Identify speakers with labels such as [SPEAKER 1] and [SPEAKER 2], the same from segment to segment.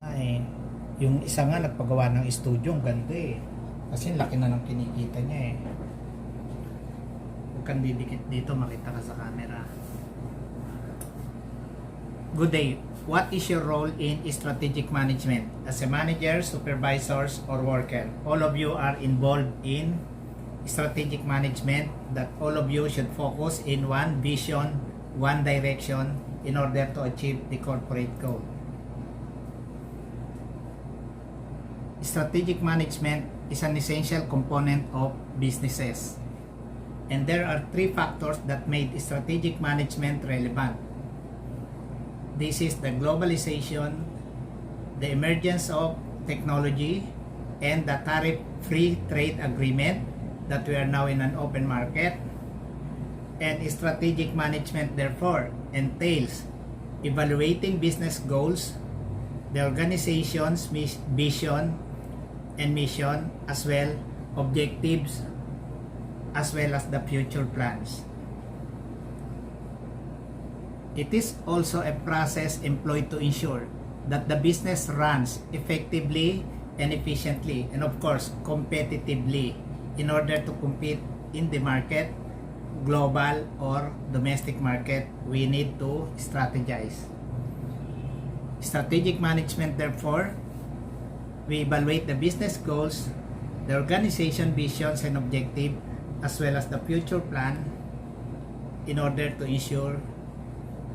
[SPEAKER 1] Ay, yung isa nga nagpagawa ng studio, ang ganda eh. Kasi laki na ng kinikita niya eh. Huwag kang didikit dito, makita ka sa camera. Good day. What is your role in strategic management? As a manager, supervisors, or worker? All of you are involved in strategic management that all of you should focus in one vision, one direction in order to achieve the corporate goal. Strategic management is an essential component of businesses. And there are three factors that made strategic management relevant. This is the globalization, the emergence of technology, and the tariff-free trade agreement that we are now in an open market. And strategic management therefore entails evaluating business goals, the organization's vision and mission, as well objectives, as well as the future plans. It is also a process employed to ensure that the business runs effectively and efficiently, and of course competitively, in order to compete in the market, global or domestic market. We need to strategize. Strategic management therefore, we evaluate the business goals, the organization visions and objective, as well as the future plan in order to ensure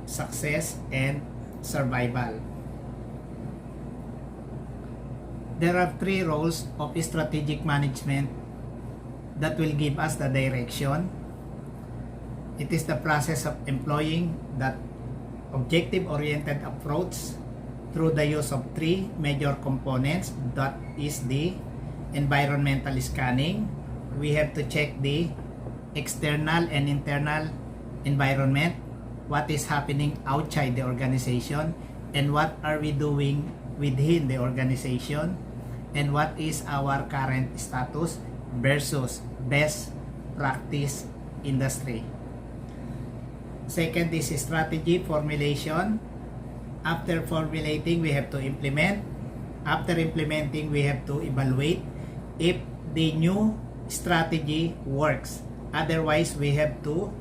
[SPEAKER 1] success and survival. There are three roles of strategic management that will give us the direction. It is the process of employing that objective-oriented approach through the use of three major components. That is the environmental scanning. We have to check the external and internal environment, what is happening outside the organization, and what are we doing within the organization, and what is our current status versus best practice industry. Second is strategy formulation. After formulating, we have to implement. After implementing, we have to evaluate if the new strategy works. Otherwise, we have to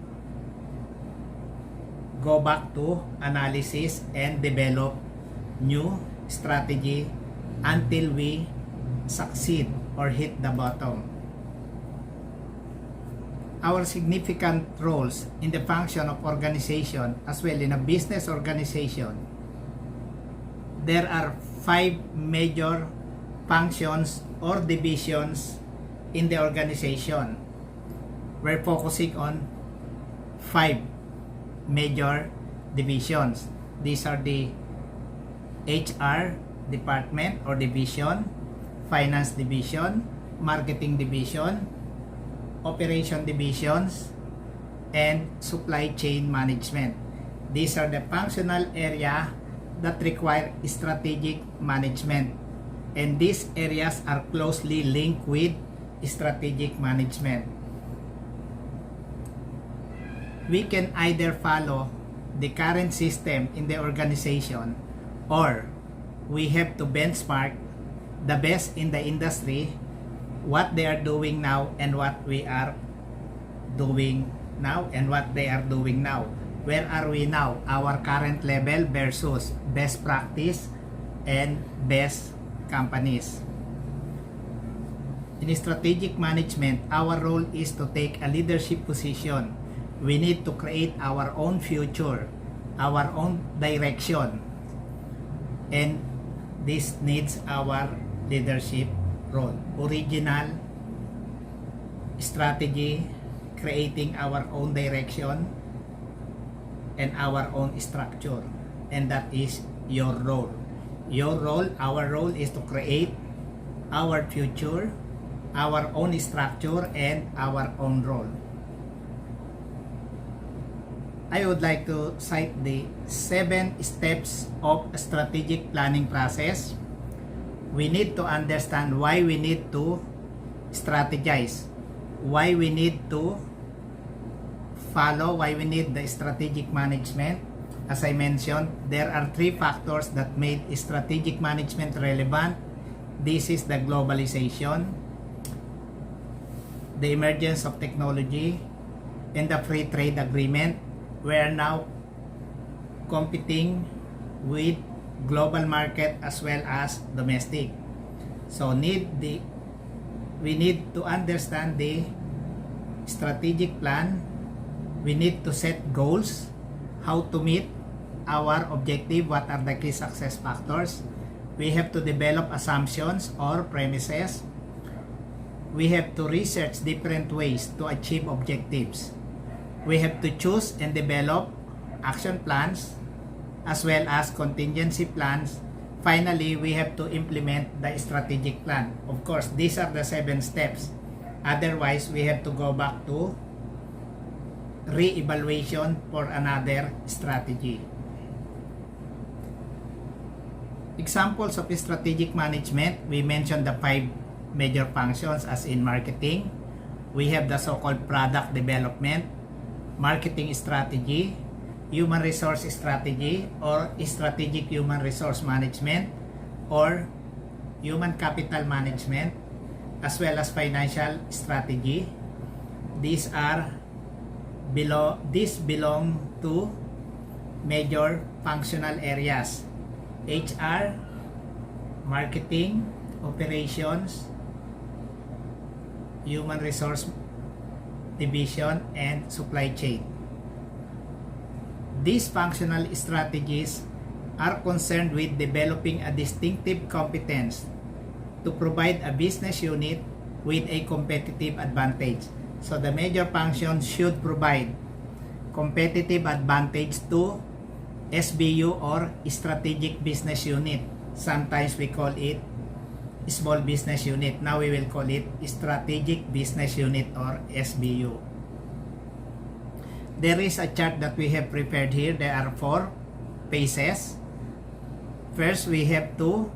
[SPEAKER 1] go back to analysis and develop new strategy until we succeed or hit the bottom. Our significant roles in the function of organization as well in a business organization, there are 5 major functions or divisions in the organization. We're focusing on 5 major divisions. These are the HR department or division, finance division, marketing division, operation divisions, and supply chain management. These are the functional area that require strategic management, and these areas are closely linked with strategic management. We can either follow the current system in the organization, or we have to benchmark the best in the industry, what they are doing now and what we are doing now and what they are doing now. Where are we now? Our current level versus best practice and best companies. In strategic management, our role is to take a leadership position. We need to create our own future, our own direction, and this needs our leadership role. Original strategy, creating our own direction and our own structure, and that is your role. Your role, our role is to create our future, our own structure, and our own role. I would like to cite the 7 steps of a strategic planning process. We need to understand why we need to strategize, why we need to follow, why we need the strategic management, As I mentioned, there are three factors that made strategic management relevant. This is the globalization, the emergence of technology, and the free trade agreement. We are now competing with global market as well as domestic. So we need to understand the strategic plan. We need to set goals, how to meet our objective, what are the key success factors. We have to develop assumptions or premises. We have to research different ways to achieve objectives. We have to choose and develop action plans as well as contingency plans. Finally, we have to implement the strategic plan. Of course, these are the 7 steps. Otherwise, we have to go back to re-evaluation for another strategy. Examples of strategic management, we mentioned the 5 major functions as in marketing. We have the so-called product development, marketing strategy, human resource strategy or strategic human resource management, or human capital management, as well as financial strategy. These belong to major functional areas: HR, marketing, operations, human resource division, and supply chain. These functional strategies are concerned with developing a distinctive competence to provide a business unit with a competitive advantage. So the major functions should provide competitive advantage to SBU or strategic business unit. Sometimes we call it small business unit. Now we will call it strategic business unit or SBU. There is a chart that we have prepared here. There are 4 phases. First, we have the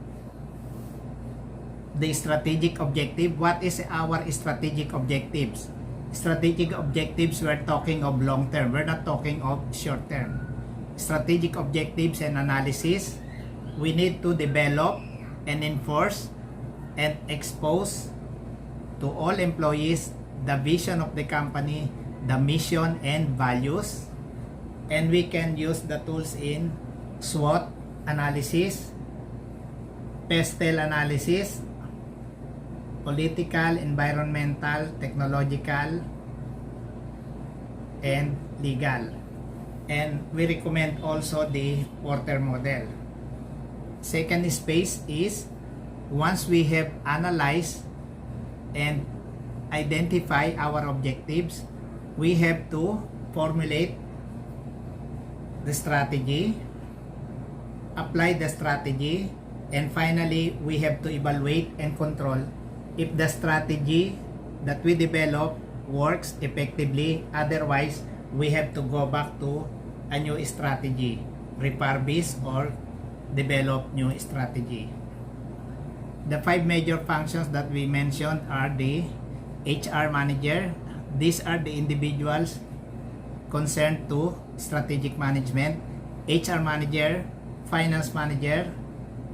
[SPEAKER 1] strategic objective. What is our strategic objectives? Strategic objectives, we're talking of long term. We're not talking of short term. Strategic objectives and analysis. We need to develop and enforce and expose to all employees the vision of the company, the mission and values. And we can use the tools in SWOT analysis, PESTEL analysis, political, environmental, technological, and legal. And we recommend also the Porter model. Second phase is, once we have analyzed and identify our objectives, we have to formulate the strategy, apply the strategy, and finally we have to evaluate and control if the strategy that we develop works effectively. Otherwise, we have to go back to a new strategy, refurbish or develop new strategy. The 5 major functions that we mentioned are the HR manager. These are the individuals concerned to strategic management: HR manager, finance manager,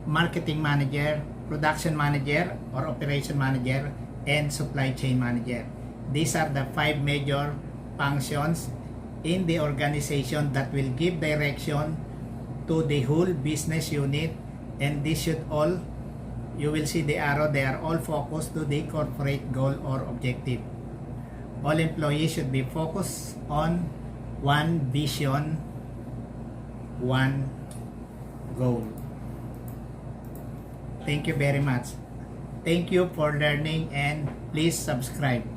[SPEAKER 1] marketing manager, production manager or operation manager, and supply chain manager. These are the 5 major functions in the organization that will give direction to the whole business unit, and this should all, you will see the arrow, they are all focused to the corporate goal or objective. All employees should be focused on one vision, one goal. Thank you very much. Thank you for learning, and please subscribe.